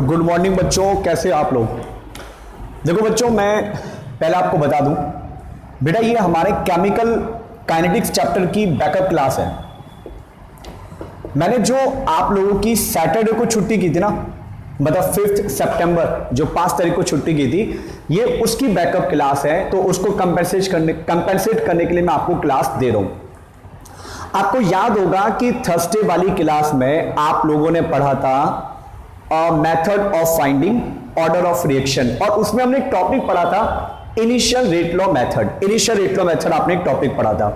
Good morning बच्चों, कैसे आप लोग। देखो बच्चों, मैं पहले आपको बता दूं, बेटा ये हमारे केमिकल काइनेटिक्स चैप्टर की बैकअप क्लास है। मैंने जो आप लोगों की सैटरडे को छुट्टी की थी ना, मतलब 5 सितंबर जो 5 तारीख को छुट्टी की थी, ये उसकी बैकअप क्लास है। तो उसको कंपेंसेट करने के लिए मैं आपको क्लास दे रहा हूं। आपको याद होगा कि थर्सडे वाली क्लास में आप लोगों ने पढ़ा था method of finding order of reaction, और उसमें हमने एक टॉपिक पढ़ा था initial rate law method. Initial rate law method आपने एक टॉपिक पढ़ा था।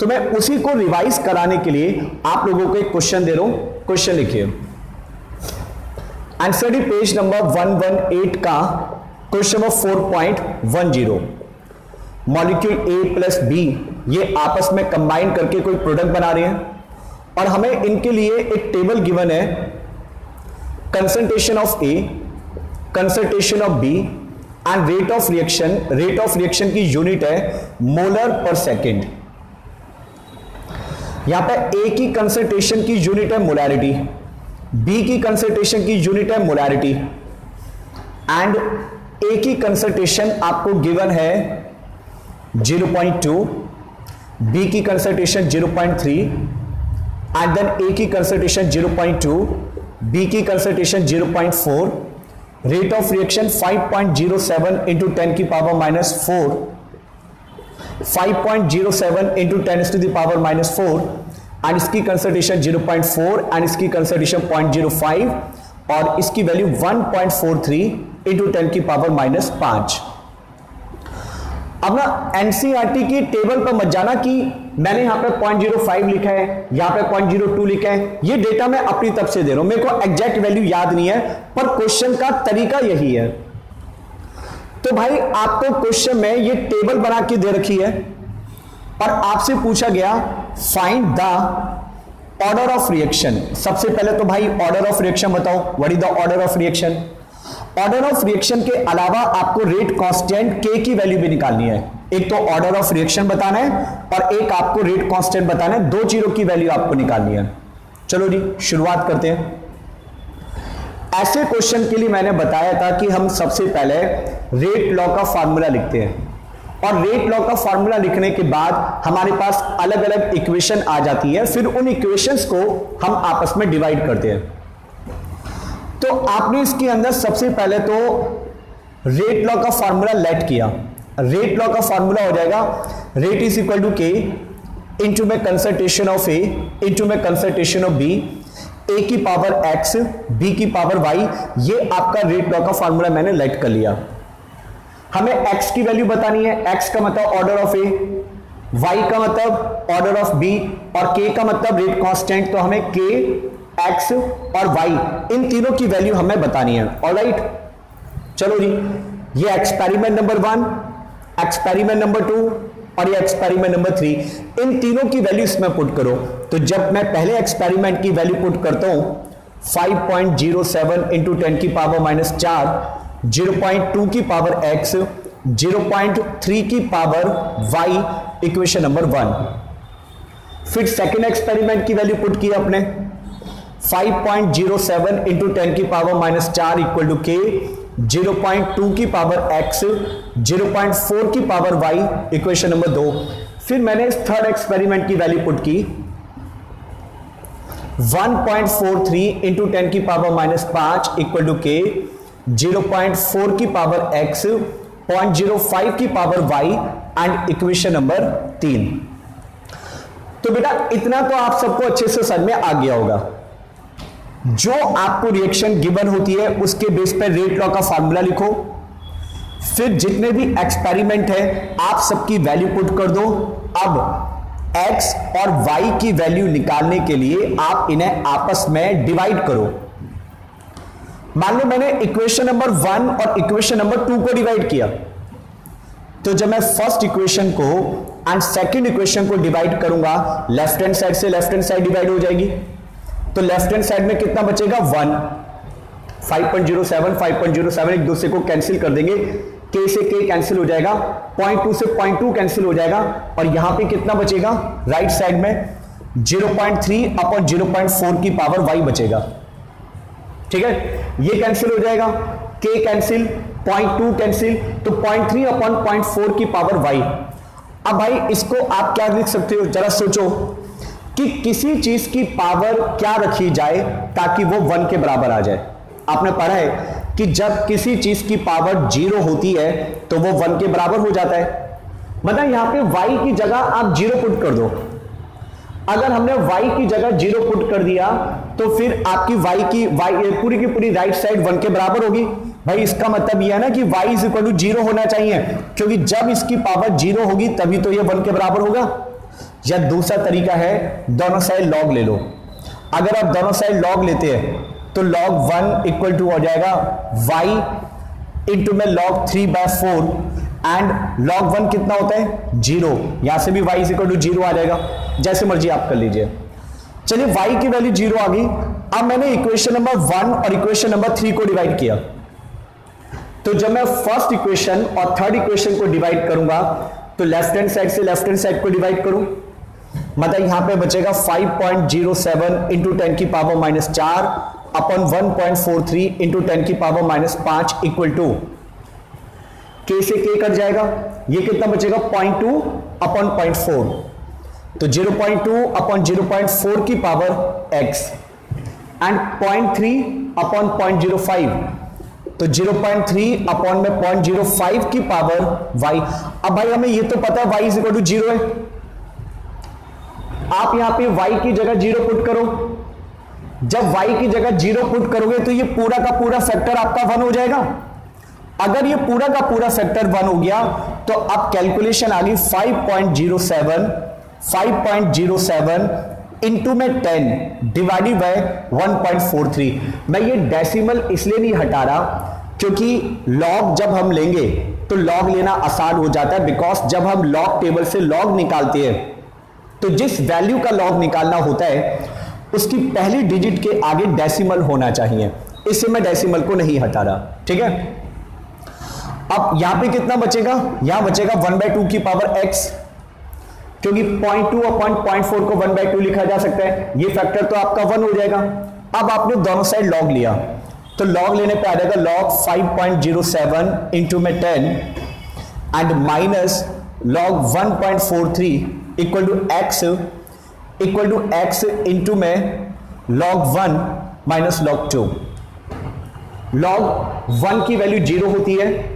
तो मैं उसी को रिवाइज कराने के लिए आप लोगों को एक क्वेश्चन दे रहा हूं। क्वेश्चन लिखिए, आंसर दी पेज नंबर 118 का क्वेश्चन नंबर 4.10। मॉलिक्यूल ए प्लस बी ये आपस में कंबाइन करके कोई प्रोडक्ट बना रहे हैं, और हमें इनके लिए एक टेबल गिवन है, concentration of A, concentration of B and rate of reaction. रेट ऑफ रिएक्शन की यूनिट है मोलर पर सेकेंड। यहां पे ए की कंसंट्रेशन की यूनिट है मोलैरिटी, बी की कंसंट्रेशन की यूनिट है मोलैरिटी, एंड ए की कंसंट्रेशन आपको गिवन है 0.2, बी की कंसंट्रेशन 0.3, एंड देन ए की कंसंट्रेशन 0.2, बी की concentration 0.4, rate of reaction 5.07 into 10 की power -4, 5.07 into 10 to the power -4, and इसकी कंसंट्रेशन 0.4 एंड इसकी कंसंट्रेशन 0.05, और इसकी वैल्यू 1.43 इंटू 10 की पावर -5। अब ना एनसीईआरटी की टेबल पर मत जाना कि मैंने यहां पे 0.05 लिखा है, यहां पे 0.02 लिखा है। ये डेटा मैं अपनी तरफ से दे रहा हूं, मेरे को एग्जैक्ट वैल्यू याद नहीं है, पर क्वेश्चन का तरीका यही है। तो भाई आपको क्वेश्चन में ये टेबल बना के दे रखी है, और आपसे पूछा गया find the order of reaction. सबसे पहले तो भाई ऑर्डर ऑफ रिएक्शन बताओ, what is the order of reaction. Order of reaction के अलावा आपको रेट कांस्टेंट के की वैल्यू भी निकालनी है। एक तो ऑर्डर ऑफ रिएक्शन बताना है, और एक आपको रेट कांस्टेंट बताना है। 2 चीजों की वैल्यू आपको निकालनी है। चलो जी शुरुआत करते हैं। ऐसे क्वेश्चन के लिए मैंने बताया था कि हम सबसे पहले रेट लॉ का फॉर्मूला लिखते हैं, और रेट लॉ का फॉर्मूला लिखने के बाद हमारे पास अलग अलग इक्वेशन आ जाती है, फिर उन इक्वेशंस को हम आपस में डिवाइड करते हैं। तो आपने इसके अंदर सबसे पहले तो रेट लॉ का फॉर्मूला लेट किया। रेट लॉ का फॉर्मूला हो जाएगा रेट इज इक्वल टू के इंटू में कंसंट्रेशन ऑफ ए इंटू में कंसंट्रेशन ऑफ बी, ए की पावर एक्स बी की पावर वाई। ये आपका रेट लॉ का फॉर्मूला मैंने लेट कर लिया। हमें एक्स की वैल्यू बतानी है, एक्स का मतलब ऑर्डर ऑफ ए, वाई का मतलब ऑर्डर ऑफ बी, और के का मतलब रेट कांस्टेंट। तो हमें के, एक्स और वाई इन तीनों की वैल्यू हमें बतानी है। ऑलराइट, चलो जी, ये एक्सपेरिमेंट नंबर 1, एक्सपेरिमेंट नंबर 2 और ये एक्सपेरिमेंट नंबर 3, इन तीनों की वैल्यू इसमें पुट करो। तो जब मैं पहले एक्सपेरिमेंट की वैल्यू पुट करता हूं 5.07 इंटू 10 की पावर -4, 0.2 की पावर x, 0.3 की पावर y, इक्वेशन नंबर 1। फिर सेकेंड एक्सपेरिमेंट की वैल्यू पुट की अपने 5.07 इंटू 10 की पावर -4 इक्वल टू के, 0.2 की पावर x, 0.4 की पावर y, इक्वेशन नंबर 2। फिर मैंने इस थर्ड एक्सपेरिमेंट की वैल्यू पुट की 1.43 इंटू 10 की पावर -5 इक्वल टू के, 0.4 की पावर x, 0.05 की power y, and equation number 3। तो बेटा इतना तो आप सबको अच्छे से समझ में आ गया होगा। जो आपको रिएक्शन गिवन होती है उसके बेस पर रेट लॉ का फॉर्मूला लिखो, फिर जितने भी एक्सपेरिमेंट है आप सबकी वैल्यू पुट कर दो। अब x और y की वैल्यू निकालने के लिए आप इन्हें आपस में डिवाइड करो। मान लो मैंने इक्वेशन नंबर 1 और इक्वेशन नंबर 2 को डिवाइड किया, तो जब मैं फर्स्ट इक्वेशन को एंड सेकंड इक्वेशन को डिवाइड करूंगा, लेफ्ट हैंड साइड से लेफ्ट हैंड साइड डिवाइड हो जाएगी। तो लेफ्ट हैंड साइड में कितना बचेगा 1, 5.07 एक दूसरे को कैंसिल कर देंगे, के से के कैंसिल हो जाएगा, 0.2 से 0.2 कैंसिल हो जाएगा, और यहां पे कितना बचेगा राइट साइड में 0.3 अपॉन 0.4 की पावर y बचेगा। ठीक है, ये कैंसिल हो जाएगा, k कैंसिल, 0.2 कैंसिल, तो 0.3 अपॉन 0.4 की पावर y। अब भाई इसको आप क्या लिख सकते हो, जरा सोचो कि किसी चीज की पावर क्या रखी जाए ताकि वो 1 के बराबर आ जाए। आपने पढ़ा है कि जब किसी चीज की पावर 0 होती है तो वो 1 के बराबर हो जाता है। मतलब यहां पे y की जगह आप 0 पुट कर दो। अगर हमने y की जगह 0 पुट कर दिया तो फिर आपकी y पूरी की पूरी राइट साइड 1 के बराबर होगी। भाई इसका मतलब यह है ना कि y इज इक्वल टू 0 होना चाहिए, क्योंकि जब इसकी पावर 0 होगी तभी तो ये 1 के बराबर होगा। या दूसरा तरीका है, दोनों साइड log ले लो। अगर आप दोनों साइड log लेते हैं तो log 1 इक्वल टू हो जाएगा y इंटू में log 3/4 एंड log 1 कितना होता है 0। यहां से भी y इज इक्वल टू 0 आ जाएगा, जैसे मर्जी आप कर लीजिए। चलिए y की वैल्यू 0 आ गई। अब मैंने इक्वेशन नंबर 1 और इक्वेशन नंबर 3 को डिवाइड किया, तो जब मैं फर्स्ट इक्वेशन और थर्ड इक्वेशन को डिवाइड करूंगा तो लेफ्ट हैंड साइड से लेफ्ट हैंड साइड को डिवाइड करूं, मतलब यहां पे बचेगा 5.07 इंटू 10 की पावर -4 अपॉन 1.43 इंटू 10 की पावर -5 इक्वल टू k से k कट जाएगा, ये कितना बचेगा 0.2 अपॉन 0.4, तो 0.2 अपॉन 0.4 की पावर x एंड 0.3 अपॉन 0.05, तो 0.3 अपॉन में 0.05 की पावर y। अब भाई हमें ये तो पता है y इज इक्वल टू 0 है। आप यहां पे y की जगह 0 पुट करो। जब y की जगह 0 पुट करोगे तो ये पूरा का पूरा फैक्टर आपका 1 हो जाएगा। अगर ये पूरा का पूरा फैक्टर 1 हो गया तो अब कैलकुलेशन आ गई 5.07 इंटू में 10 डिवाइडेड बाय 1.43। मैं ये डेसिमल इसलिए नहीं हटा रहा क्योंकि लॉग जब हम लेंगे तो लॉग लेना आसान हो जाता है, बिकॉज जब हम लॉग टेबल से लॉग निकालते हैं तो जिस वैल्यू का लॉग निकालना होता है उसकी पहली डिजिट के आगे डेसिमल होना चाहिए, इससे मैं डेसिमल को नहीं हटा रहा। ठीक है, अब यहां पे कितना बचेगा, यहां बचेगा 1/2 की पावर x, क्योंकि 0.2 अपॉन 0.4 को 1/2 लिखा जा सकता है, ये फैक्टर तो आपका 1 हो जाएगा। अब आपने दोनों साइड लॉग लिया तो लॉग लेने पे आ जाएगा log 5.07 इंटू में 10 and minus log 1.43 equal to x into में log 1 माइनस log 2। log 1 की वैल्यू 0 होती है,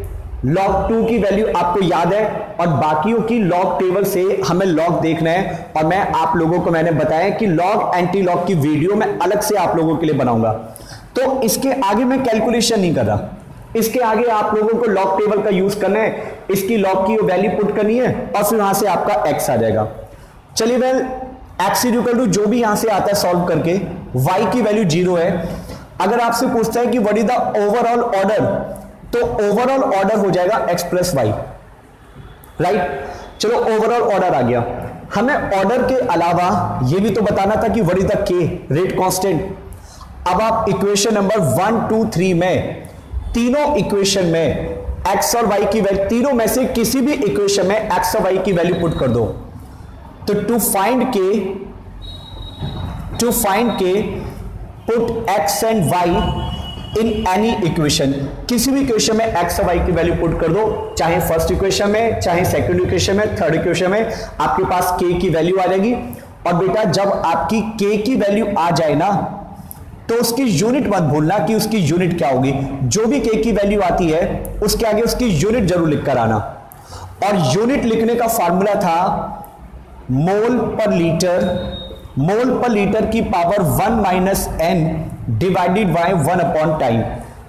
log 2 की वैल्यू आपको याद है, और बाकियों की log टेबल से हमें log देखना है। और मैं आप लोगों को मैंने बताया कि log एंटी लॉग की वीडियो मैं अलग से आप लोगों के लिए बनाऊंगा, तो इसके आगे मैं कैलकुलेशन नहीं कर रहा। इसके आगे आप लोगों को log टेबल का यूज करना है, इसकी log की वैल्यू पुट करनी है और फिर वहां से आपका x आ जाएगा। चलिए वेल x इक्वल टू जो भी यहां से आता है सॉल्व करके, y की वैल्यू 0 है। अगर आपसे पूछता है कि what is the overall order, तो ओवरऑल ऑर्डर हो जाएगा x प्लस वाई, राइट। चलो ओवरऑल ऑर्डर आ गया। हमें ऑर्डर के अलावा यह भी तो बताना था कि what is the k, rate constant. अब आप इक्वेशन नंबर 1, 2, 3 में, तीनों इक्वेशन में x और y की वैल्यू, तीनों में से किसी भी इक्वेशन में x और y की वैल्यू पुट कर दो। तो to find k put x and y in any equation, किसी भी इक्वेशन में x और y की वैल्यू पुट कर दो, चाहे फर्स्ट इक्वेशन में, चाहे सेकंड इक्वेशन में, थर्ड इक्वेशन में, आपके पास k की वैल्यू आ जाएगी। और बेटा जब आपकी k की वैल्यू आ जाए ना तो उसकी यूनिट मत भूलना कि उसकी यूनिट क्या होगी। जो भी k की वैल्यू आती है उसके आगे उसकी यूनिट जरूर लिख कर आना, और यूनिट लिखने का फॉर्मूला था मोल पर लीटर की power 1 minus n divided by 1 upon time.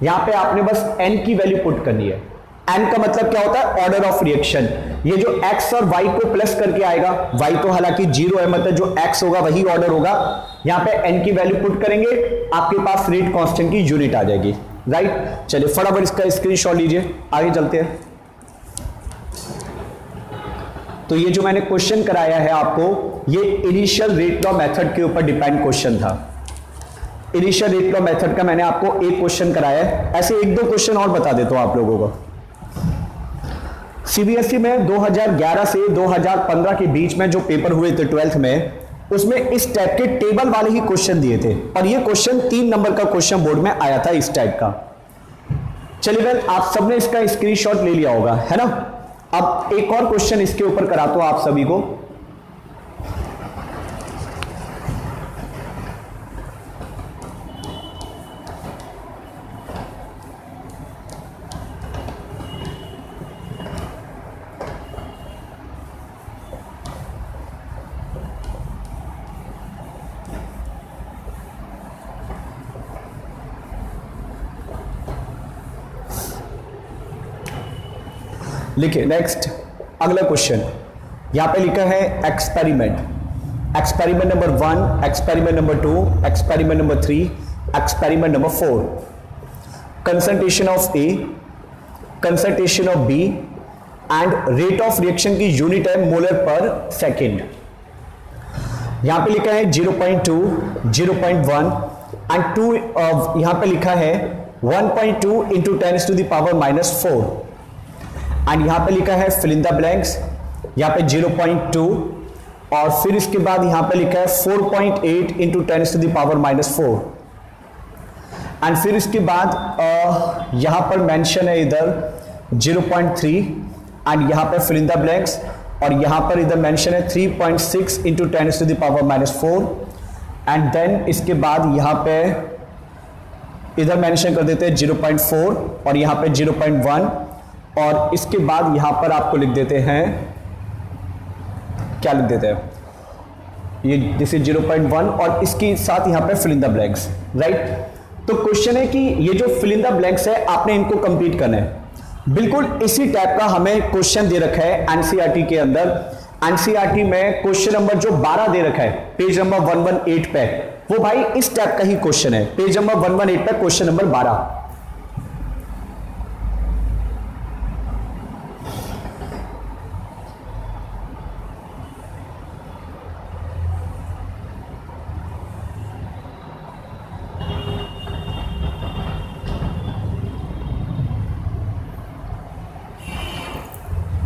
यहां पे आपने बस n की वैल्यू पुट करनी है। n का मतलब क्या होता है, ऑर्डर ऑफ रिएक्शन। ये जो x और y को प्लस करके आएगा, y तो हालांकि 0 है, मतलब जो x होगा वही ऑर्डर होगा। यहां पे n की वैल्यू पुट करेंगे, आपके पास रेट कांस्टेंट की यूनिट आ जाएगी, राइट। चलिए फटाफट इसका स्क्रीनशॉट लीजिए, आगे चलते हैं। तो ये जो मैंने क्वेश्चन कराया है आपको, ये इनिशियल रेट लॉ मेथड के ऊपर डिपेंड क्वेश्चन था। इनिशियल रेट लॉ मेथड का मैंने आपको एक क्वेश्चन कराया है, ऐसे 1-2 क्वेश्चन और बता देता हूं आप लोगों को। सीबीएसई में 2011 से 2015 के बीच में जो पेपर हुए थे 12th में, उसमें इस टाइप के टेबल वाले ही क्वेश्चन दिए थे, और ये क्वेश्चन 3 नंबर का क्वेश्चन बोर्ड में आया था इस टाइप का। चलिए वेल, आप सबने इसका स्क्रीनशॉट ले लिया होगा, है ना। अब एक और क्वेश्चन इसके ऊपर कराता हूं आप सभी को। लिखिए नेक्स्ट अगला क्वेश्चन, यहां पे लिखा है experiment. Experiment number 1, experiment number 2, experiment number 3, experiment number 4। Concentration of A, concentration of B and rate of reaction की यूनिट है मोलर पर सेकेंड। यहां पे लिखा है 0.2, 0.1 एंड 2, यहां पे लिखा है 1.2 इंटू 10⁻⁻⁴। एंड यहां पे लिखा है फिल इन द ब्लैंक्स, यहां पे 0.2 और फिर इसके बाद यहां पे लिखा है 4.8 इंटू 10⁻⁻⁴। एंड फिर इसके बाद यहां पर मेंशन है इधर 0.3 एंड यहां पे फिल इन द ब्लैंक्स, और यहां पर इधर मेंशन है 3.6 इंटू 10⁻⁻⁴। एंड देन इसके बाद यहां पे इधर मेंशन कर देते हैं 0.4 और यहां पे 0.1, और इसके बाद यहां पर आपको लिख देते हैं, क्या लिख देते हैं, ये दिस इज 0.1 और इसके साथ यहां पे fill in the blanks, right. तो क्वेश्चन है कि ये जो फिल इन द ब्लैंक्स है आपने इनको कंप्लीट करना है। बिल्कुल इसी टाइप का हमें क्वेश्चन दे रखा है एनसीईआरटी के अंदर। एनसीईआरटी में क्वेश्चन नंबर जो 12 दे रखा है पेज नंबर 118 पे, वो भाई इस टाइप का ही क्वेश्चन है, पेज नंबर 118 पे क्वेश्चन नंबर 12।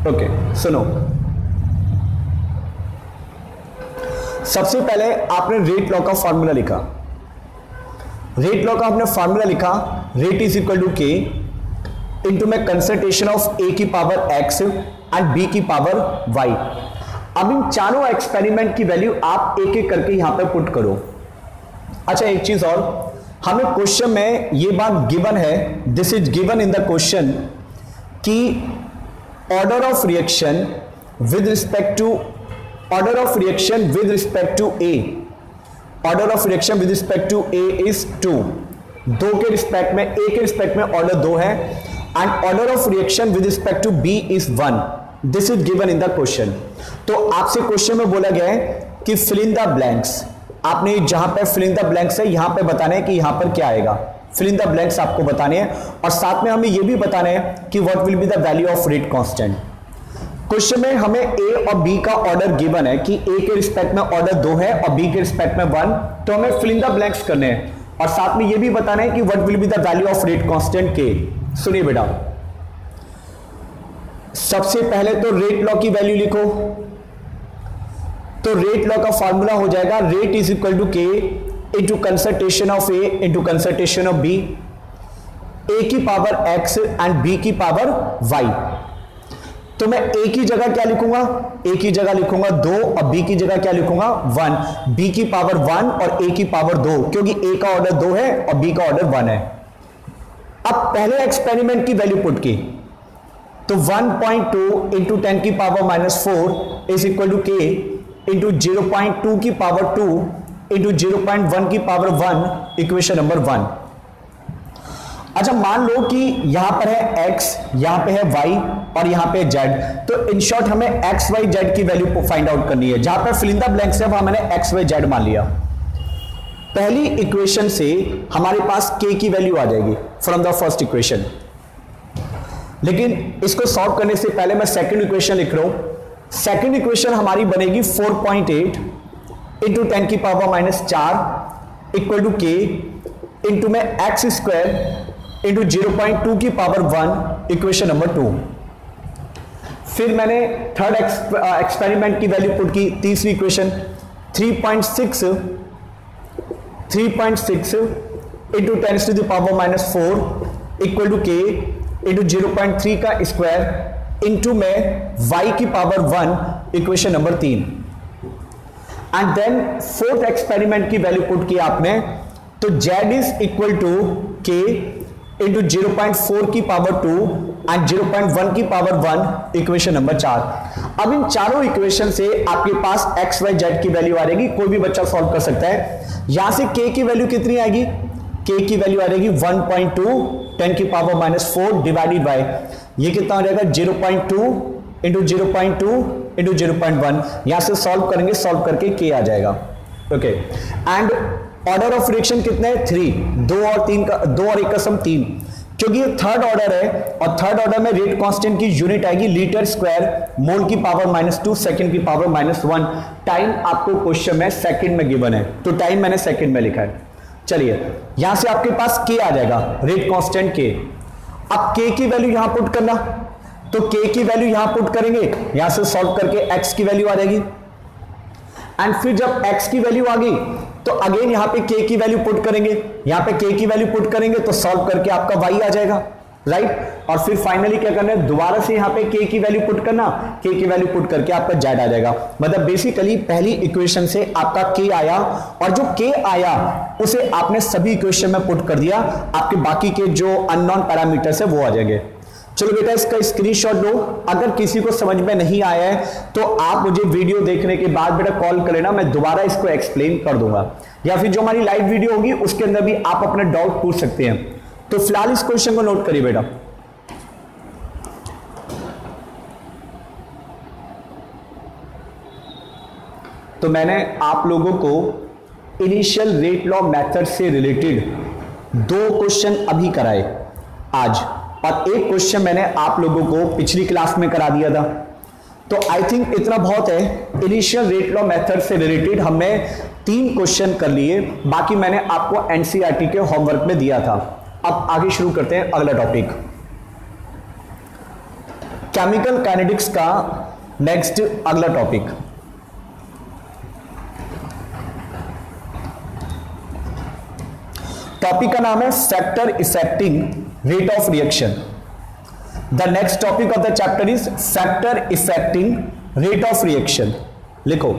ओके, सुनो। सबसे पहले आपने रेट लॉ का फॉर्मूला लिखा। रेट लॉ का आपने फॉर्मूला लिखा, रेट इज इक्वल टू के इंटू में कंसंट्रेशन ऑफ ए की पावर एक्स एंड बी की पावर वाई। अब इन चारों एक्सपेरिमेंट की वैल्यू आप एक एक करके यहां पे पुट करो। अच्छा, एक चीज और, हमें क्वेश्चन में ये बात गिवन है, this is given in the question कि order of reaction with respect to A, order of reaction with respect to A is 2, 2 के रिस्पेक्ट में, A के रिस्पेक्ट में ऑर्डर 2 है, and order of reaction with respect to B is 1। This is given in the question. तो आपसे question में बोला गया है कि फिल इन द ब्लैंक्स, आपने जहां पे फिल इन द ब्लैंक्स है यहां पे बताना है कि यहां पर क्या आएगा, फिल इन द ब्लैंक्स आपको बताने हैं, और साथ में हमें यह भी बताना है कि what will be the value of rate constant. Question में हमें ए और बी का ऑर्डर गिवन है कि ए के रिस्पेक्ट में ऑर्डर 2 है और बी के रिस्पेक्ट में 1, तो हमें फिल इन द ब्लैंक्स करने हैं, और साथ में यह भी बताना है कि what will be the value of rate constant के। सुनिए बेटा, सबसे पहले तो रेट लॉ की वैल्यू लिखो। तो रेट लॉ का फॉर्मूला हो जाएगा रेट इज इक्वल टू के into concentration of A into concentration of B, A की पावर एक्स एंड बी की पावर वाई। तो मैं ए की जगह क्या लिखूंगा, ए की जगह लिखूंगा 2 और बी की जगह क्या लिखूंगा 1, बी की पावर 1 और ए की पावर 2, क्योंकि ए का ऑर्डर 2 है और बी का ऑर्डर 1 है। अब पहले एक्सपेरिमेंट की वैल्यू पुट की, तो 1.2 इंटू 10 की पावर -4 इज इक्वल टू के इंटू 0.2 की पावर 2 इंटू 0.1 की पावर 1, इक्वेशन नंबर 1। अच्छा, मान लो कि यहां पर है x, यहां पे है y और यहां पे z, तो इन शॉर्ट हमें x y z की वैल्यू फाइंड आउट करनी है। जहां पे फिल इन द ब्लैंक्स है वहां मैंने x y z मान लिया। पहली इक्वेशन से हमारे पास k की वैल्यू आ जाएगी फ्रॉम द फर्स्ट इक्वेशन, लेकिन इसको सॉल्व करने से पहले मैं सेकंड इक्वेशन लिख रहा हूं। सेकंड इक्वेशन हमारी बनेगी 4.8 इंटू 10 की पावर -4 इक्वल टू के इंटू में एक्स स्क्वायर इंटू 0.2 की पावर 1, इक्वेशन नंबर 2। फिर मैंने थर्ड एक्सपेरिमेंट की वैल्यू पुट की, तीसरी equation 3.6 into 10 to the power minus 4 equal to के इंटू 0.3 का स्क्वायर इंटू में y की power 1 equation number 3। And then fourth experiment की वैल्यू पुट की आपने, तो z इज इक्वल टू के इंटू 0.4 की पावर 2 एंड 0.1 की पावर 1 इक्वेशन नंबर 4। अब इन चारों इक्वेशन से आपके पास x y z की वैल्यू आ जाएगी, कोई भी बच्चा सॉल्व कर सकता है। यहां से k की वैल्यू कितनी आएगी, k की वैल्यू आ जाएगी 1.2 10 की पावर माइनस 4 डिवाइडेड बाय ये कितना हो जाएगा 0.2 इंटू 0.2 इंटू 0.1। यहां से सॉल्व करेंगे, सॉल्व करके k आ जाएगा। Okay, and order of reaction कितने हैं 3, 2 और 1 का सम 3, क्योंकि ये थर्ड ऑर्डर है और थर्ड ऑर्डर में रेट कांस्टेंट की यूनिट आएगी लीटर स्क्वायर मोल की पावर माइनस 2 सेकंड की पावर माइनस 1। टाइम आपको क्वेश्चन में सेकंड में गिवन है, तो टाइम मैंने सेकंड में लिखा है। चलिए यहां से आपके पास k आ जाएगा, रेट कांस्टेंट k। अब k की वैल्यू यहां पुट करना, तो k की वैल्यू यहां पुट करेंगे, यहां से सॉल्व करके x की वैल्यू आ जाएगी। एंड फिर जब x की वैल्यू आ गई तो अगेन यहां पे k की वैल्यू पुट करेंगे, यहां पे k की वैल्यू पुट करेंगे तो सॉल्व करके आपका y आ जाएगा, राइट। और फिर फाइनली क्या करना है, दोबारा से यहां पे k की वैल्यू पुट करना, k की वैल्यू पुट करके आपका z आ जाएगा। मतलब बेसिकली पहली इक्वेशन से आपका k आया और जो k आया उसे आपने सभी इक्वेशन में पुट कर दिया, आपके बाकी के जो अननोन पैरामीटर्स है वो आ जाएंगे। चलो बेटा इसका स्क्रीनशॉट लो, अगर किसी को समझ में नहीं आया है तो आप मुझे वीडियो देखने के बाद बेटा कॉल कर लेना, मैं दोबारा इसको एक्सप्लेन कर दूंगा, या फिर जो हमारी लाइव वीडियो होगी उसके अंदर भी आप अपना डाउट पूछ सकते हैं। तो फिलहाल इस क्वेश्चन को नोट करिए बेटा। तो मैंने आप लोगों को इनिशियल रेट लॉ मेथड से रिलेटेड 2 क्वेश्चन अभी कराए आज, और एक क्वेश्चन मैंने आप लोगों को पिछली क्लास में करा दिया था। तो आई थिंक इतना बहुत है। इनिशियल रेट लॉ मेथड से रिलेटेड हमने 3 क्वेश्चन कर लिए, बाकी मैंने आपको एनसीईआरटी के होमवर्क में दिया था। अब आगे शुरू करते हैं अगला टॉपिक, केमिकल काइनेटिक्स का नेक्स्ट अगला टॉपिक। टॉपिक का नाम है factor affecting rate of reaction. The next topic of the chapter is factor affecting rate of reaction. लिखो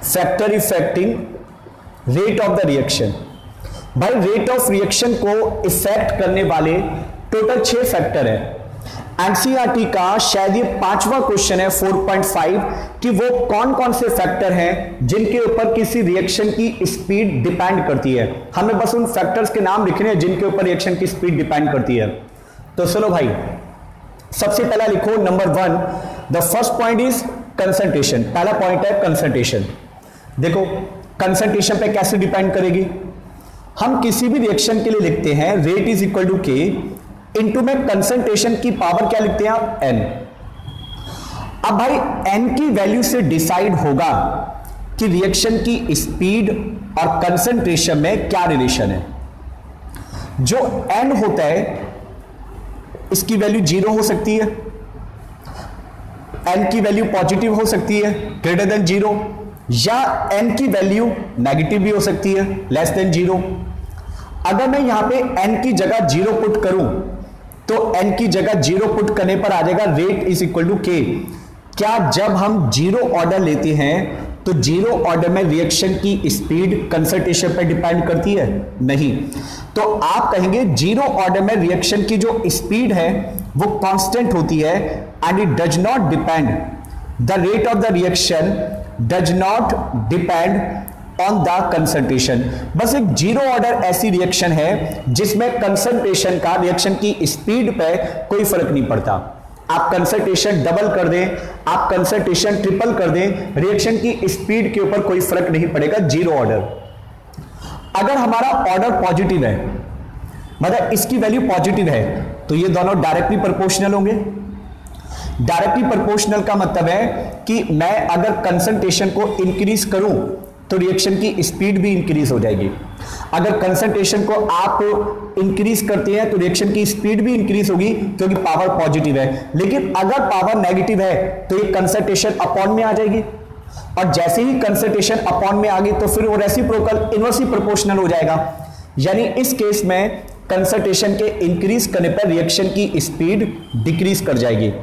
factor affecting rate of the reaction. भाई रेट ऑफ रिएक्शन को effect करने वाले टोटल 6 फैक्टर है। NCERT का शायद ये 5वां क्वेश्चन है 4.5 कि वो कौन कौन से फैक्टर हैं जिनके ऊपर किसी रिएक्शन की स्पीड डिपेंड करती है। हमें बस उन फैक्टर्स के नाम लिखने हैं जिनके ऊपर रिएक्शन की स्पीड डिपेंड करती है। तो चलो भाई सबसे पहला लिखो number 1, the first point is concentration. पहला पॉइंट है कंसंट्रेशन। देखो कंसंट्रेशन पे कैसे डिपेंड करेगी, हम किसी भी रिएक्शन के लिए लिखते हैं रेट इज इक्वल टू के इंटू में कंसंट्रेशन की पावर क्या लिखते हैं आप n। अब भाई n की वैल्यू से डिसाइड होगा कि रिएक्शन की स्पीड और कंसंट्रेशन में क्या रिलेशन है। जो n होता है इसकी वैल्यू 0 हो सकती है, n की वैल्यू पॉजिटिव हो सकती है ग्रेटर देन 0, या n की वैल्यू नेगेटिव भी हो सकती है लेस देन 0। अगर मैं यहां पे n की जगह 0 पुट करूं तो n की जगह 0 पुट करने पर आ जाएगा रेट इज इक्वल टू के। क्या जब हम 0 ऑर्डर लेते हैं तो 0 ऑर्डर में रिएक्शन की स्पीड कंसंट्रेशन पर डिपेंड करती है? नहीं। तो आप कहेंगे 0 ऑर्डर में रिएक्शन की जो स्पीड है वो कांस्टेंट होती है and it does not depend, the rate of the reaction does not depend on the concentration. बस एक 0 ऑर्डर ऐसी रिएक्शन है जिसमें कंसंट्रेशन का रिएक्शन की स्पीड पे कोई फर्क नहीं पड़ता। आप कंसंट्रेशन डबल कर दें, आप कंसंट्रेशन ट्रिपल कर दें, रिएक्शन की स्पीड के ऊपर कोई फर्क नहीं पड़ेगा 0 ऑर्डर। अगर हमारा ऑर्डर पॉजिटिव है, मतलब इसकी वैल्यू पॉजिटिव है, तो ये दोनों डायरेक्टली प्रोपोर्शनल होंगे। डायरेक्टली प्रोपोर्शनल का मतलब है कि मैं अगर कंसंट्रेशन को इंक्रीज करूं तो रिएक्शन की स्पीड भी इंक्रीज हो जाएगी। अगर कंसंट्रेशन को आप इंक्रीज करते हैं तो रिएक्शन की स्पीड भी इंक्रीज होगी क्योंकि पावर पॉजिटिव है, लेकिन अगर पावर नेगेटिव है तो ये कंसंट्रेशन अपॉन में आ जाएगी, और जैसे ही कंसंट्रेशन अपॉन में आ गई तो फिर वो रेसिप्रोकल इनवर्सली प्रोपोर्शनल हो जाएगा। यानी इस केस में कंसंट्रेशन के इंक्रीज करने पर रिएक्शन की स्पीड डिक्रीज कर जाएगी।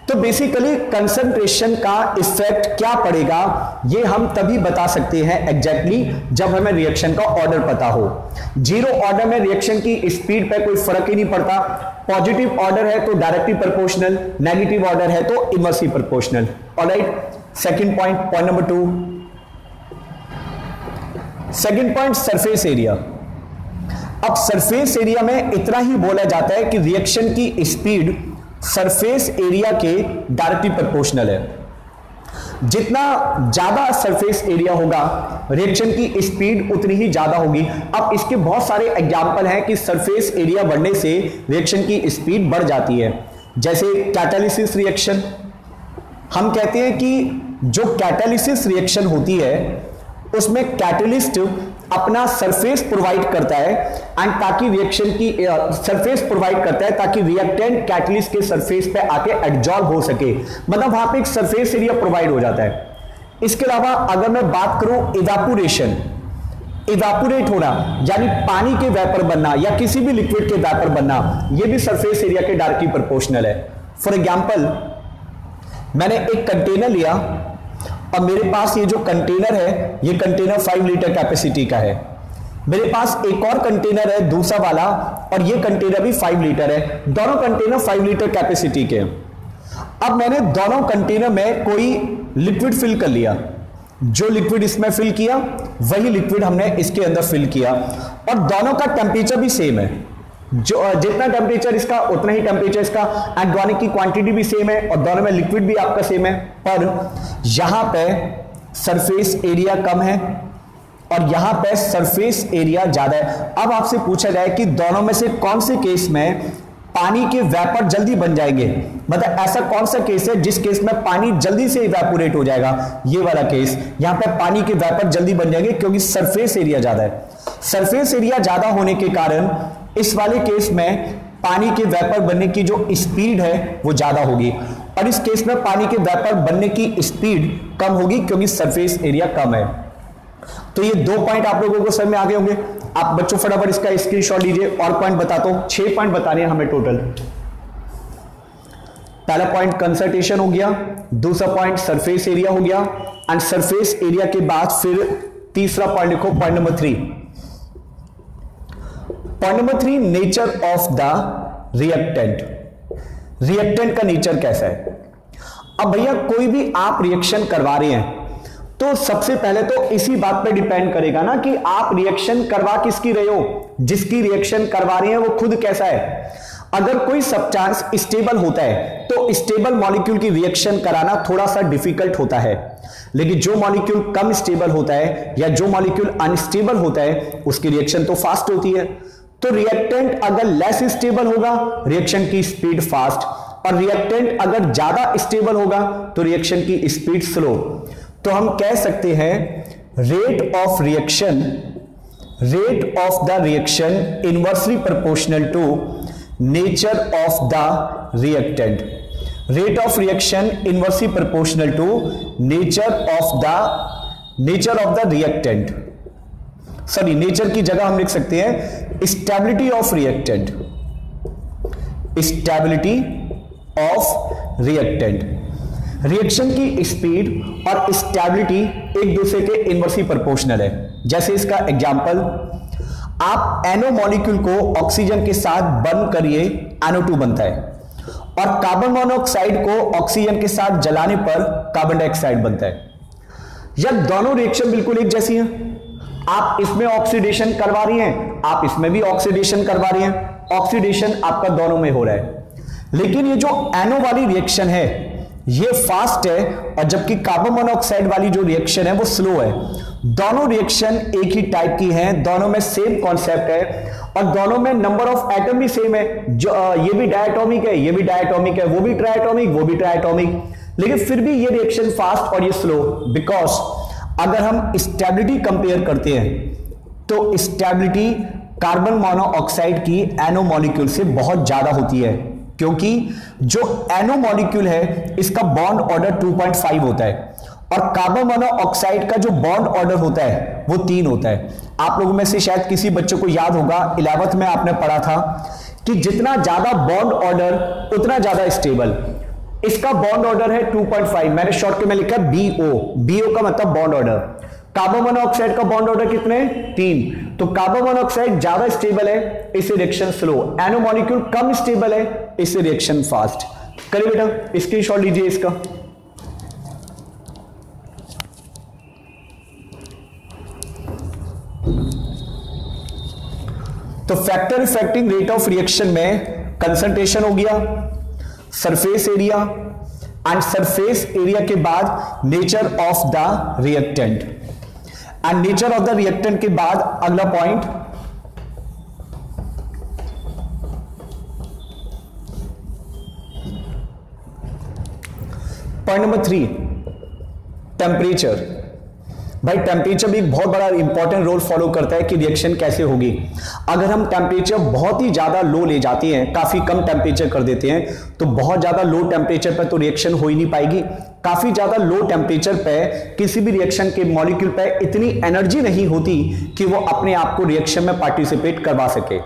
तो बेसिकली कंसंट्रेशन का इफेक्ट क्या पड़ेगा ये हम तभी बता सकते हैं एग्जैक्टली जब हमें रिएक्शन का ऑर्डर पता हो। जीरो ऑर्डर में रिएक्शन की स्पीड पे कोई फर्क ही नहीं पड़ता। पॉजिटिव ऑर्डर है तो डायरेक्टली प्रोपोर्शनल, नेगेटिव ऑर्डर है तो inversely proportional. Alright, second point, point number 2, second point surface area. अब सरफेस एरिया में इतना ही बोला जाता है कि रिएक्शन की स्पीड सरफेस एरिया के डायरेक्टली प्रोपोर्शनल है। जितना ज्यादा सरफेस एरिया होगा रिएक्शन की स्पीड उतनी ही ज्यादा होगी। अब इसके बहुत सारे एग्जांपल हैं कि सरफेस एरिया बढ़ने से रिएक्शन की स्पीड बढ़ जाती है। जैसे कैटालिसिस रिएक्शन, हम कहते हैं कि जो कैटालिसिस रिएक्शन होती है उसमें कैटलिस्ट अपना सरफेस प्रोवाइड करता है एंड ताकि रिएक्शन की सरफेस प्रोवाइड करता है ताकि रिएक्टेंट कैटलिस्ट के सरफेस पे आके एब्जॉर्ब हो सके, मतलब वहां पे एक सरफेस एरिया प्रोवाइड हो जाता है। इसके अलावा अगर मैं बात करूं इवेपोरेशन, इवेपोरेट होना यानी पानी के वेपर बनना या किसी भी लिक्विड के वेपर बनना, यह भी सरफेस एरिया के डायरेक्टली प्रोपोर्शनल है। फॉर एग्जांपल, मैंने एक कंटेनर लिया और मेरे पास ये जो कंटेनर है ये कंटेनर 5 लीटर कैपेसिटी का है। मेरे पास एक और कंटेनर है दूसरा वाला और ये कंटेनर भी 5 लीटर है। दोनों कंटेनर 5 लीटर कैपेसिटी के। अब मैंने दोनों कंटेनर में कोई लिक्विड फिल कर लिया, जो लिक्विड इसमें फिल किया वही लिक्विड हमने इसके अंदर फिल किया और दोनों का टेम्परेचर भी सेम है। जो जितना टेम्परेचर इसका उतना ही टेम्परेचर इसका, एंड की क्वांटिटी भी सेम है और दोनों में लिक्विड भी आपका सेम है, पर यहां पे सरफेस एरिया कम है और यहां पे सरफेस एरिया ज्यादा है। अब आपसे पूछा जाए कि दोनों में से कौन से केस में पानी के वेपर जल्दी बन जाएंगे, मतलब ऐसा कौन सा केस है जिस केस में पानी जल्दी से इवेपोरेट हो जाएगा, ये वाला केस। यहां पे पानी के वेपर जल्दी बन जाएंगे क्योंकि सरफेस एरिया ज्यादा है। सरफेस एरिया ज्यादा होने के कारण इस वाले केस में पानी के वेपर बनने की जो स्पीड है वो ज्यादा होगी और इस केस में पानी के वेपर बनने की स्पीड कम होगी क्योंकि सरफेस एरिया कम है। तो ये 2 पॉइंट आप लोगों को समझ में आ गए होंगे। आप बच्चों फटाफट इसका स्क्रीनशॉट लीजिए और पॉइंट बताता हूं। 6 पॉइंट बताने हैं हमें टोटल। पहला पॉइंट कंसंट्रेशन हो गया, दूसरा पॉइंट सरफेस एरिया हो गया एंड सरफेस एरिया के बाद फिर तीसरा पॉइंट लिखो, point number 3। Point number 3, nature of the reactant. Reactant का नेचर कैसा है। अब भैया कोई भी आप रिएक्शन करवा रहे हैं तो सबसे पहले तो इसी बात पे डिपेंड करेगा ना कि आप रिएक्शन करवा किसकी रहे हो, जिसकी रिएक्शन करवा रहे हैं वो खुद कैसा है। अगर कोई सब्सटेंस स्टेबल होता है तो स्टेबल मॉलिक्यूल की रिएक्शन कराना थोड़ा सा डिफिकल्ट होता है, लेकिन जो मॉलिक्यूल कम स्टेबल होता है या जो मॉलिक्यूल अनस्टेबल होता है उसकी रिएक्शन तो फास्ट होती है। तो रिएक्टेंट अगर लेस स्टेबल होगा रिएक्शन की स्पीड फास्ट, और रिएक्टेंट अगर ज्यादा स्टेबल होगा तो रिएक्शन की स्पीड स्लो। तो हम कह सकते हैं rate of reaction inversely proportional to nature of the reactant. Rate of reaction inversely proportional to nature of the reactant. Sorry, nature की जगह हम लिख सकते हैं stability of reactant. Stability of reactant. Reaction की स्पीड और स्टेबिलिटी एक दूसरे के इनवर्सली प्रोपोर्शनल है। जैसे इसका एग्जांपल, आप NO मॉलिक्यूल को ऑक्सीजन के साथ बर्न करिए, NO2 बनता है, और कार्बन मोनोऑक्साइड को ऑक्सीजन के साथ जलाने पर कार्बन डाइऑक्साइड बनता है। जब दोनों रिएक्शन बिल्कुल एक जैसी हैं, आप इसमें ऑक्सीडेशन करवा रही हैं, आप इसमें भी ऑक्सीडेशन करवा रही हैं, ऑक्सीडेशन आपका दोनों में हो रहा है, लेकिन ये जो NO वाली रिएक्शन है ये फास्ट है और जबकि कार्बन मोनोऑक्साइड वाली जो रिएक्शन है वो स्लो है। दोनों रिएक्शन एक ही टाइप की हैं, दोनों में सेम कॉन्सेप्ट है और दोनों में नंबर ऑफ एटम भी सेम है। जो ये भी डायटोमिक है, ये भी डायटोमिक है, वो भी ट्राइटोमिक, वो भी ट्राइटोमिक, लेकिन फिर भी ये रिएक्शन फास्ट और ये स्लो। बिकॉज अगर हम स्टेबिलिटी कंपेयर करते हैं तो स्टेबिलिटी कार्बन मोनोऑक्साइड की NO मॉलिक्यूल से बहुत ज्यादा होती है, क्योंकि जो NO मॉलिक्यूल है इसका बॉन्ड ऑर्डर 2.5 होता है और कार्बन मोनोऑक्साइड का जो बॉन्ड ऑर्डर होता है वो 3 होता है। आप लोगों में से शायद किसी बच्चे को याद होगा 11th में आपने पढ़ा था कि जितना ज्यादा बॉन्ड ऑर्डर उतना ज्यादा स्टेबल। इसका बॉन्ड ऑर्डर है 2.5, मैंने शॉर्ट में लिखा BO का मतलब बॉन्ड ऑर्डर। कार्बन मोनोऑक्साइड का बॉन्ड ऑर्डर कितने 3, तो कार्बन मोनोऑक्साइड ज्यादा स्टेबल है, इससे रिएक्शन स्लो। NO मॉलिक्यूल कम स्टेबल है, इससे रिएक्शन फास्ट। करिए बेटा, स्क्रीनशॉट लीजिए इसका। तो factor affecting rate of reaction में कंसंट्रेशन हो गया, surface area, and surface area के बाद nature of the reactant, and nature of the reactant के बाद अगला पॉइंट नंबर 3, टेम्परेचर। भाई टेम्परेचर भी एक बहुत बड़ा इंपॉर्टेंट रोल फॉलो करता है कि रिएक्शन कैसे होगी। अगर हम टेम्परेचर बहुत ही ज्यादा लो ले जाते हैं, काफी कम टेम्परेचर कर देते हैं, तो बहुत ज्यादा लो टेम्परेचर पर तो रिएक्शन हो ही नहीं पाएगी। काफी ज्यादा लो टेम्परेचर पे किसी भी रिएक्शन के मॉलिक्यूल पे इतनी एनर्जी नहीं होती कि वो अपने आप को रिएक्शन में पार्टिसिपेट करवा सके।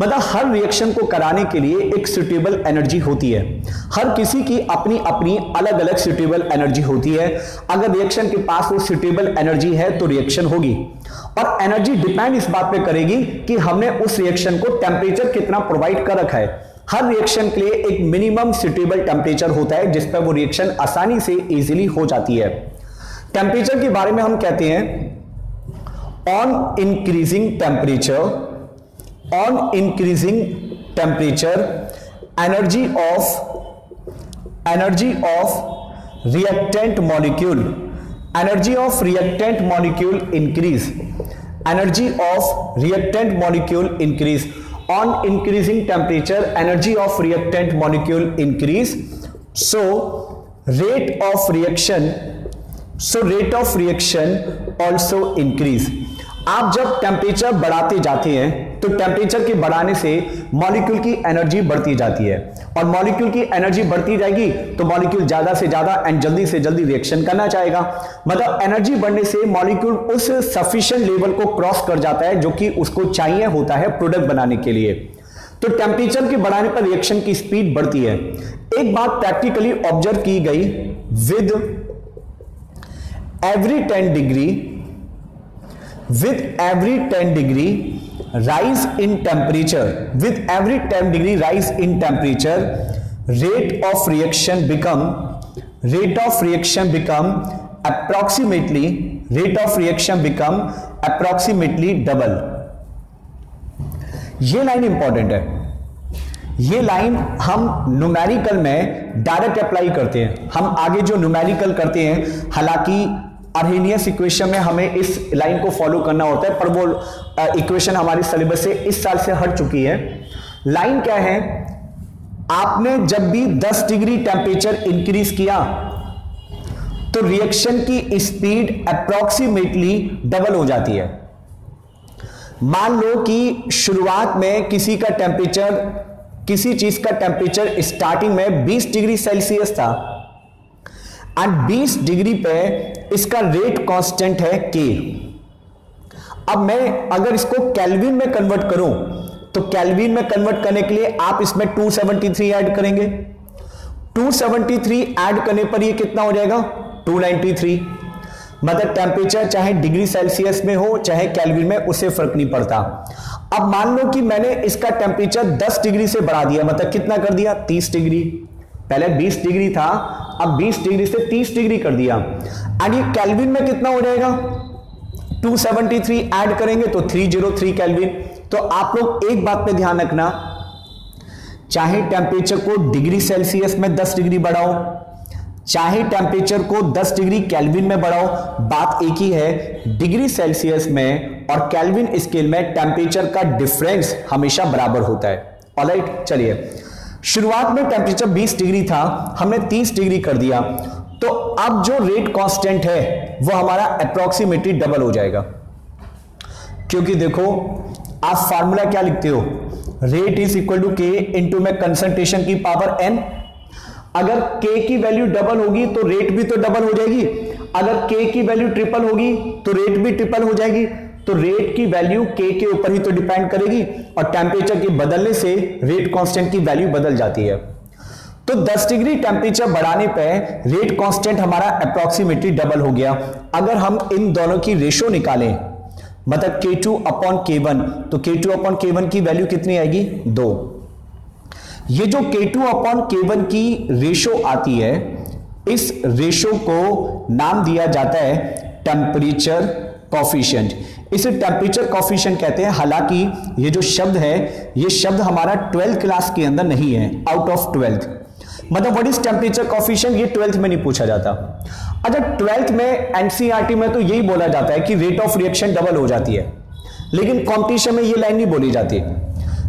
मतलब हर रिएक्शन को कराने के लिए एक सुटेबल एनर्जी होती है, हर किसी की अपनी अपनी अलग अलग सुटेबल एनर्जी होती है। अगर रिएक्शन के पास वो सुटेबल एनर्जी है तो रिएक्शन होगी, और एनर्जी डिपेंड इस बात पे करेगी कि हमने उस रिएक्शन को टेम्परेचर कितना प्रोवाइड कर रखा है। हर रिएक्शन के लिए एक मिनिमम सुटेबल टेम्परेचर होता है जिस पर वो रिएक्शन आसानी से इजीली हो जाती है। टेम्परेचर के बारे में हम कहते हैं on increasing temperature, on increasing temperature energy of reactant molecule increase, energy of reactant molecule increase, on increasing temperature energy of reactant molecule increase, so rate of reaction also increase। आप जब temperature बढ़ाते जाते हैं तो temperature के बढ़ाने से molecule की एनर्जी बढ़ती जाती है, और मॉलिक्यूल की एनर्जी बढ़ती जाएगी तो मॉलिक्यूल ज्यादा से ज्यादा एंड जल्दी से जल्दी रिएक्शन करना चाहेगा। मतलब एनर्जी बढ़ने से मॉलिक्यूल उस सफिशिएंट लेवल को क्रॉस कर जाता है जो कि उसको चाहिए होता है प्रोडक्ट बनाने के लिए। तो टेम्परेचर के बढ़ाने पर रिएक्शन की स्पीड बढ़ती है। एक बात प्रैक्टिकली ऑब्जर्व की गई, with every 10 degree rise in temperature, rate of reaction become approximately double। ये लाइन इंपॉर्टेंट है। ये लाइन हम न्यूमेरिकल में डायरेक्ट अप्लाई करते हैं। हम आगे जो न्यूमेरिकल करते हैं, हालांकि अर्हेनियस इक्वेशन में हमें इस लाइन को फॉलो करना होता है, पर वो इक्वेशन हमारे सिलेबस से इस साल से हट चुकी है। लाइन क्या है, आपने जब भी 10 डिग्री टेम्परेचर इंक्रीज किया तो रिएक्शन की स्पीड अप्रोक्सीमेटली डबल हो जाती है। मान लो कि शुरुआत में किसी चीज का टेम्परेचर स्टार्टिंग में 20 डिग्री सेल्सियस था, एंड 20 डिग्री पे इसका रेट कांस्टेंट है K। अब मैं अगर इसको केल्विन में कन्वर्ट करूं तो केल्विन में कन्वर्ट करने के लिए आप इसमें 273 ऐड करेंगे। 273 ऐड करने पर ये कितना हो जाएगा 293। मतलब टेम्परेचर चाहे डिग्री सेल्सियस में हो चाहे केल्विन में, उससे फर्क नहीं पड़ता। अब मान लो कि मैंने इसका टेम्परेचर 10 डिग्री से बढ़ा दिया, मतलब कितना कर दिया 30 डिग्री। पहले 20 डिग्री था, अब 20 डिग्री से 30 डिग्री कर दिया, एंड ये केल्विन में कितना हो जाएगा 273 ऐड करेंगे तो 303 केल्विन। तो आप लोग एक बात पे ध्यान रखना, चाहे टेम्परेचर को डिग्री सेल्सियस में 10 डिग्री बढ़ाओ, चाहे टेम्परेचर को 10 डिग्री केल्विन में बढ़ाओ, बात एक ही है। डिग्री सेल्सियस में और केल्विन स्केल में टेम्परेचर का डिफरेंस हमेशा बराबर होता है। ऑलराइट, चलिए शुरुआत में टेम्परेचर 20 डिग्री था, हमने 30 डिग्री कर दिया, तो अब जो रेट कांस्टेंट है वो हमारा अप्रोक्सीमेटली डबल हो जाएगा। क्योंकि देखो आप फार्मूला क्या लिखते हो, रेट इज इक्वल टू के इंटू में कंसंट्रेशन की पावर n। अगर k की वैल्यू डबल होगी तो रेट भी तो डबल हो जाएगी, अगर k की वैल्यू ट्रिपल होगी तो रेट भी ट्रिपल हो जाएगी। तो रेट की वैल्यू k के ऊपर ही तो डिपेंड करेगी, और टेम्परेचर के बदलने से रेट कांस्टेंट की वैल्यू बदल जाती है। तो 10 डिग्री टेम्परेचर बढ़ाने पर रेट कांस्टेंट हमारा अप्रॉक्सीमेटली डबल हो गया। अगर हम इन दोनों की रेशो निकालें, मतलब K2 अपॉन K1, तो K2 अपॉन K1 की वैल्यू कितनी आएगी, 2। ये जो K2 अपॉन K1 की रेशो आती है, इस रेशो को नाम दिया जाता है टेम्परेचर कॉफिशिएंट। इसे टेम्परेचर कॉफिशिएंट कहते हैं। हालांकि ये जो शब्द है, ये शब्द हमारा 12th क्लास के अंदर नहीं है, आउट ऑफ 12th। मतलब व्हाट इज टेम्परेचर कॉफिशिएंट, ये 12th में नहीं पूछा जाता। अच्छा 12th में एनसीईआरटी में तो यही बोला जाता है कि रेट ऑफ रिएक्शन डबल हो जाती है, लेकिन कॉम्पिटिशन में ये लाइन नहीं बोली जाती।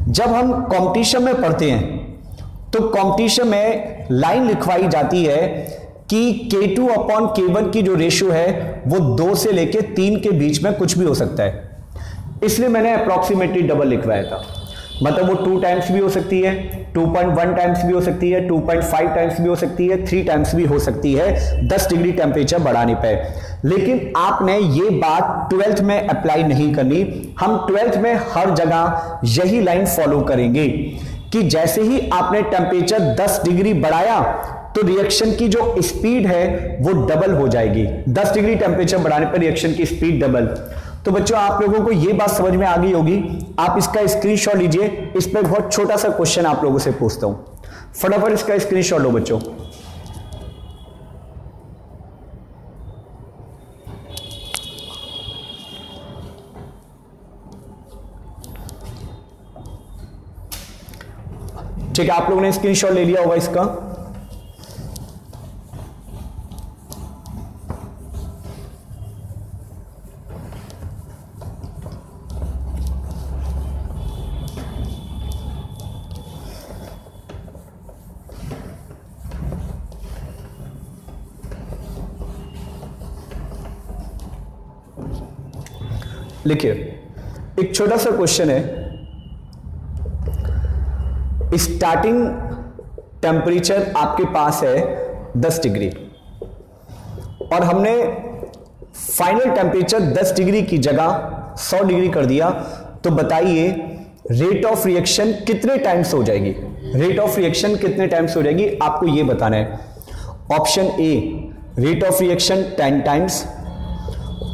जब हम कॉम्पिटिशन में पढ़ते हैं तो कॉम्पिटिशन में लाइन लिखवाई जाती है कि K2 अपॉन K1 की जो रेशियो है वो 2 से लेके 3 के बीच में कुछ भी हो सकता है, इसलिए मैंने अप्रॉक्सीमेटली डबल लिखवाया था। मतलब वो 2 टाइम्स भी हो सकती है, 2.1 टाइम्स भी हो सकती है, 2.5 टाइम्स भी हो सकती है, 3 टाइम्स भी हो सकती है 10 डिग्री टेम्परेचर बढ़ाने पे। लेकिन आपने ये बात 12th में अप्लाई नहीं करनी। हम 12th में हर जगह यही लाइन फॉलो करेंगे कि जैसे ही आपने टेम्परेचर 10 डिग्री बढ़ाया तो रिएक्शन की जो स्पीड है वो डबल हो जाएगी। 10 डिग्री टेम्परेचर बढ़ाने पर रिएक्शन की स्पीड डबल। तो बच्चों आप लोगों को ये बात समझ में आ गई होगी। आप इसका स्क्रीनशॉट लीजिए, इस पर बहुत छोटा सा क्वेश्चन आप लोगों से पूछता हूं, फटाफट इसका स्क्रीनशॉट लो बच्चों। ठीक है, आप लोगों ने स्क्रीनशॉट ले लिया होगा इसका। लिखिए, एक छोटा सा क्वेश्चन है। स्टार्टिंग टेम्परेचर आपके पास है 10 डिग्री और हमने फाइनल टेम्परेचर 10 डिग्री की जगह 100 डिग्री कर दिया। तो बताइए रेट ऑफ रिएक्शन कितने टाइम्स हो जाएगी, रेट ऑफ रिएक्शन कितने टाइम्स हो जाएगी, आपको ये बताना है। Option A rate of reaction 10 times,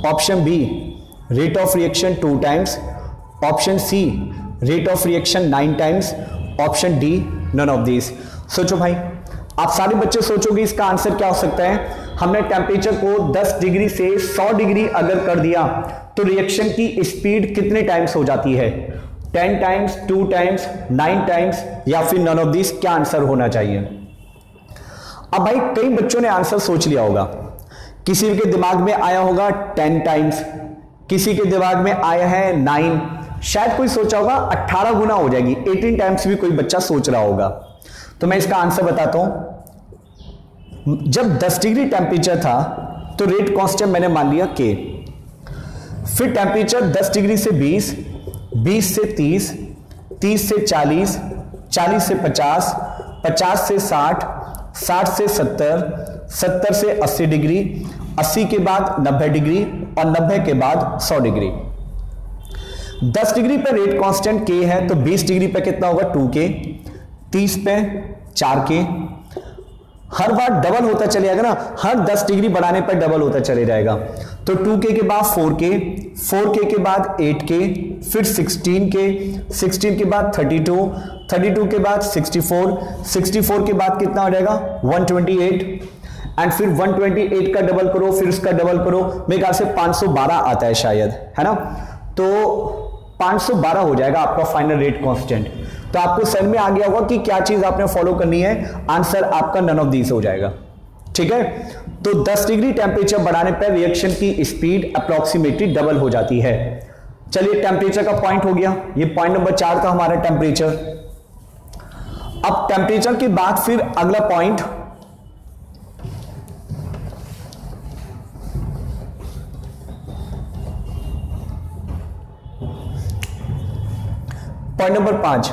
option B rate of reaction 2 times, option C rate of reaction 9 times, option D none of these. सोचो भाई, आप सारे बच्चे सोचोगे इसका आंसर क्या हो सकता है। हमने टेम्परेचर को 10 डिग्री से 100 डिग्री अगर कर दिया तो रिएक्शन की स्पीड कितने टाइम्स हो जाती है, 10 टाइम्स, 2 टाइम्स, 9 टाइम्स या फिर नन ऑफ दीज। क्या आंसर होना चाहिए। अब भाई कई बच्चों ने आंसर सोच लिया होगा, किसी के दिमाग में आया होगा 10 टाइम्स, किसी के दिमाग में आया है 9, शायद कोई सोचा होगा 18 गुना हो जाएगी, 18 टाइम्स भी कोई बच्चा सोच रहा होगा। तो मैं इसका आंसर बताता हूं। जब 10 डिग्री टेम्परेचर था तो रेट कांस्टेंट मैंने मान लिया K, फिर टेम्परेचर 10 डिग्री से 20, 20 से 30, 30 से 40, 40 से 50, 50 से 60, 60 से 70, 70 से 80 डिग्री, 80 के बाद 90 डिग्री और 90 के बाद 100 डिग्री। 10 डिग्री पे रेट कांस्टेंट K है तो 20 डिग्री पे कितना होगा 2K, 30 पे 4K। हर बार डबल होता चले जाएगा ना, हर 10 डिग्री बढ़ाने पर डबल होता चले जाएगा। तो 2K के बाद 4K, 4K के बाद 8K, फिर 16K, 16 के बाद 32, 32 के बाद 64, 64 के बाद कितना हो जाएगा 128, एंड फिर 128 का डबल करो, फिर उसका डबल करो, मेरे ख्याल से 512 आता है शायद, है ना। तो 512 हो जाएगा आपका फाइनल रेट कांस्टेंट। तो आपको समझ में आ गया होगा कि क्या चीज आपने फॉलो करनी है। आंसर आपका नन ऑफ दीज हो जाएगा। ठीक है, तो 10 डिग्री टेम्परेचर बढ़ाने पर रिएक्शन की स्पीड अप्रोक्सीमेटली डबल हो जाती है। चलिए टेम्परेचर का पॉइंट हो गया, ये पॉइंट नंबर 4 था हमारा टेम्परेचर। अब टेम्परेचर के बाद फिर अगला point point number 5,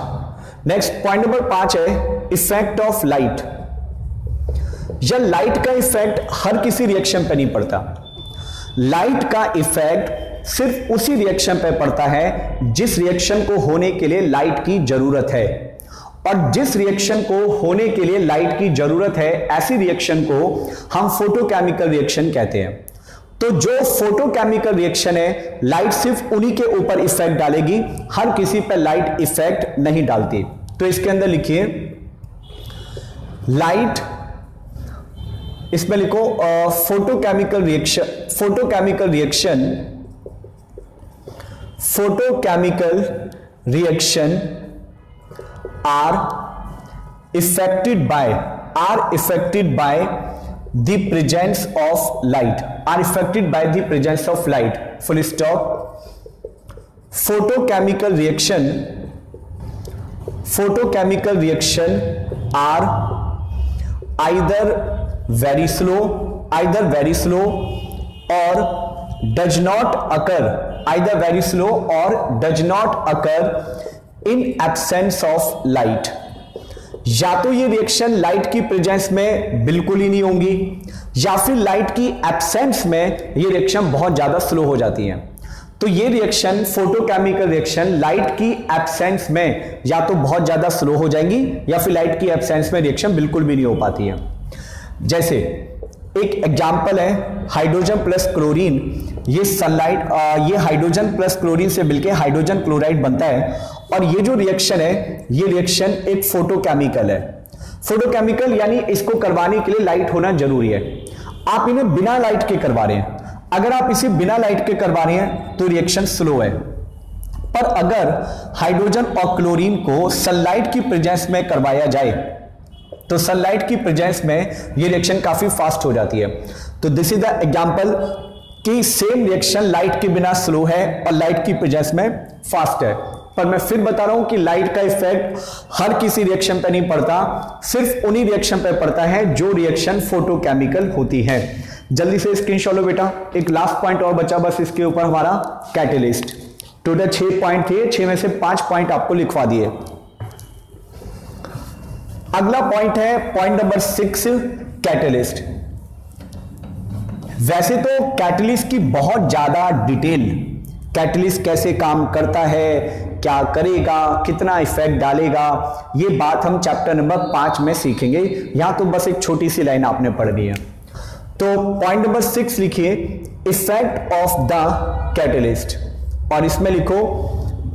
next point number 5 है इफेक्ट ऑफ लाइट। या लाइट का इफेक्ट हर किसी रिएक्शन पे नहीं पड़ता, लाइट का इफेक्ट सिर्फ उसी रिएक्शन पे पड़ता है जिस रिएक्शन को होने के लिए लाइट की जरूरत है, और जिस रिएक्शन को होने के लिए लाइट की जरूरत है ऐसी रिएक्शन को हम फोटोकेमिकल रिएक्शन कहते हैं। तो जो फोटोकेमिकल रिएक्शन है लाइट सिर्फ उन्हीं के ऊपर इफेक्ट डालेगी, हर किसी पर लाइट इफेक्ट नहीं डालती। तो इसके अंदर लिखिए लाइट, इसमें लिखो photochemical reaction are affected by the presence of light, full stop। photochemical reaction are either very slow or does not occur in absence of light। या तो ये रिएक्शन लाइट की प्रेजेंस में बिल्कुल ही नहीं होंगी, या फिर लाइट की एब्सेंस में ये रिएक्शन बहुत ज्यादा स्लो हो जाती है। तो ये रिएक्शन फोटोकेमिकल रिएक्शन लाइट की एब्सेंस में या तो बहुत ज्यादा स्लो हो जाएंगी या फिर लाइट की एब्सेंस में रिएक्शन बिल्कुल भी नहीं हो पाती है। जैसे एक एग्जांपल है हाइड्रोजन प्लस क्लोरीन, ये सनलाइट, ये हाइड्रोजन प्लस क्लोरीन से मिलकर हाइड्रोजन क्लोराइड बनता है, और ये जो रिएक्शन है ये रिएक्शन एक फोटोकेमिकल है। फोटोकेमिकल यानी इसको करवाने के लिए लाइट होना जरूरी है। आप इन्हें बिना लाइट के करवा रहे हैं, अगर आप इसे बिना लाइट के करवा रहे हैं तो रिएक्शन स्लो है, पर अगर हाइड्रोजन और क्लोरीन को सनलाइट की प्रेजेंस में करवाया जाए तो सनलाइट की प्रेजेंस में ये रिएक्शन काफी फास्ट हो जाती है। तो दिस इज द एग्जांपल कि सेम रिएक्शन लाइट के बिना स्लो है और लाइट की प्रेजेंस में फास्ट है। पर मैं फिर बता रहा हूं कि लाइट का इफेक्ट हर किसी रिएक्शन पे नहीं पड़ता, सिर्फ उन्हीं रिएक्शन पे पड़ता है जो रिएक्शन फोटोकेमिकल होती है। जल्दी से स्क्रीनशॉट लो बेटा। एक लास्ट पॉइंट और बचा बस इसके ऊपर हमारा, कैटेलिस्ट। टोटल 6 पॉइंट थे, 6 में से 5 पॉइंट आपको लिखवा दिए। अगला पॉइंट है पॉइंट नंबर 6, कैटेलिस्ट। वैसे तो कैटलिस्ट की बहुत ज्यादा डिटेल, कैटलिस्ट कैसे काम करता है, क्या करेगा, कितना इफेक्ट डालेगा, ये बात हम चैप्टर नंबर 5 में सीखेंगे। यहां तो बस एक छोटी सी लाइन आपने पढ़नी है। तो पॉइंट नंबर 6 लिखिए इफेक्ट ऑफ द कैटलिस्ट, और इसमें लिखो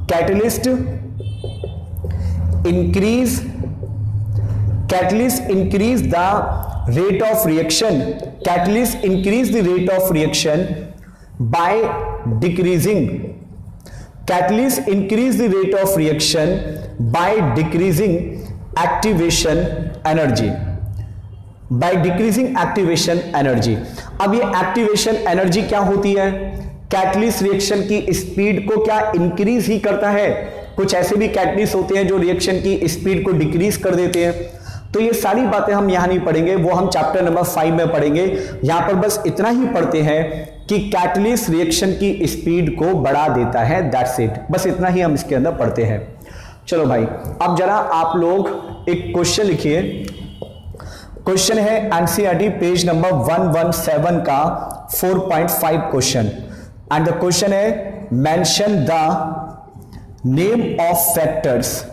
catalyst increase the rate of reaction, catalyst increase the rate of reaction by decreasing activation energy, अब ये एक्टिवेशन एनर्जी क्या होती है? कैटलिस्ट रिएक्शन की स्पीड को क्या इंक्रीज ही करता है? कुछ ऐसे भी कैटलिस्ट होते हैं जो रिएक्शन की स्पीड को डिक्रीज कर देते हैं। तो ये सारी बातें हम यहां नहीं पढ़ेंगे, वो हम चैप्टर नंबर 5 में पढ़ेंगे। यहां पर बस इतना ही पढ़ते हैं कि कैटलिस्ट रिएक्शन की स्पीड को बढ़ा देता है, दैट्स इट। बस इतना ही हम इसके अंदर पढ़ते हैं। चलो भाई, अब जरा आप लोग एक क्वेश्चन लिखिए। क्वेश्चन है एनसीईआरटी पेज नंबर 117 का 4.5 क्वेश्चन, एंड द क्वेश्चन है mention the name of factors,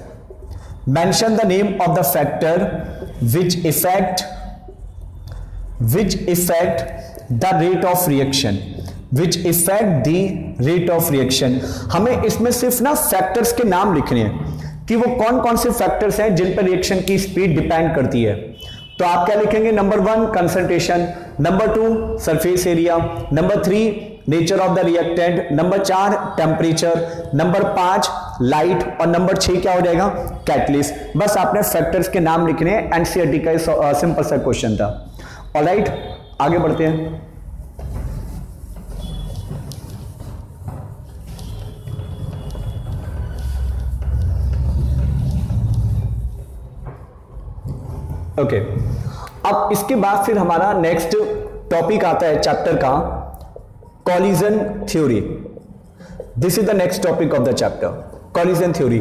mention the name of the factor which affect the rate of reaction, हमें इसमें सिर्फ ना फैक्टर्स के नाम लिखने हैं कि वो कौन कौन से फैक्टर्स हैं जिन पर रिएक्शन की स्पीड डिपेंड करती है। तो आप क्या लिखेंगे? Number 1 concentration, number 2 surface area, number 3 nature of the reactant, number 4 temperature, number 5 light, और नंबर 6 क्या हो जाएगा? कैटलिस्ट। बस आपने फैक्टर्स के नाम लिखने हैं। एनसीईआरटी का सिंपल सा क्वेश्चन था। ऑलराइट, आगे बढ़ते हैं। ओके, अब इसके बाद फिर हमारा नेक्स्ट टॉपिक आता है चैप्टर का, collision theory. This is the next topic of the chapter. Collision theory.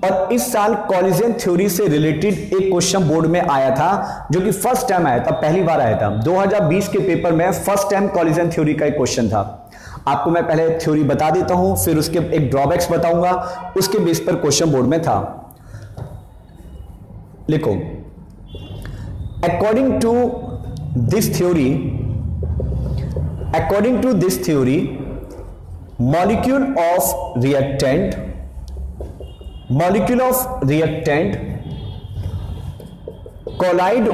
और इस साल कॉलिजन थ्योरी से रिलेटेड एक क्वेश्चन बोर्ड में आया था, जो कि फर्स्ट टाइम आया था, पहली बार आया था 2020 के पेपर में। फर्स्ट टाइम कॉलिजन थ्योरी का एक क्वेश्चन था। आपको मैं पहले थ्योरी बता देता हूं, फिर उसके एक ड्रॉबैक्स बताऊंगा, उसके बेस पर क्वेश्चन बोर्ड में था। लिखो, according to this theory molecule of reactant collide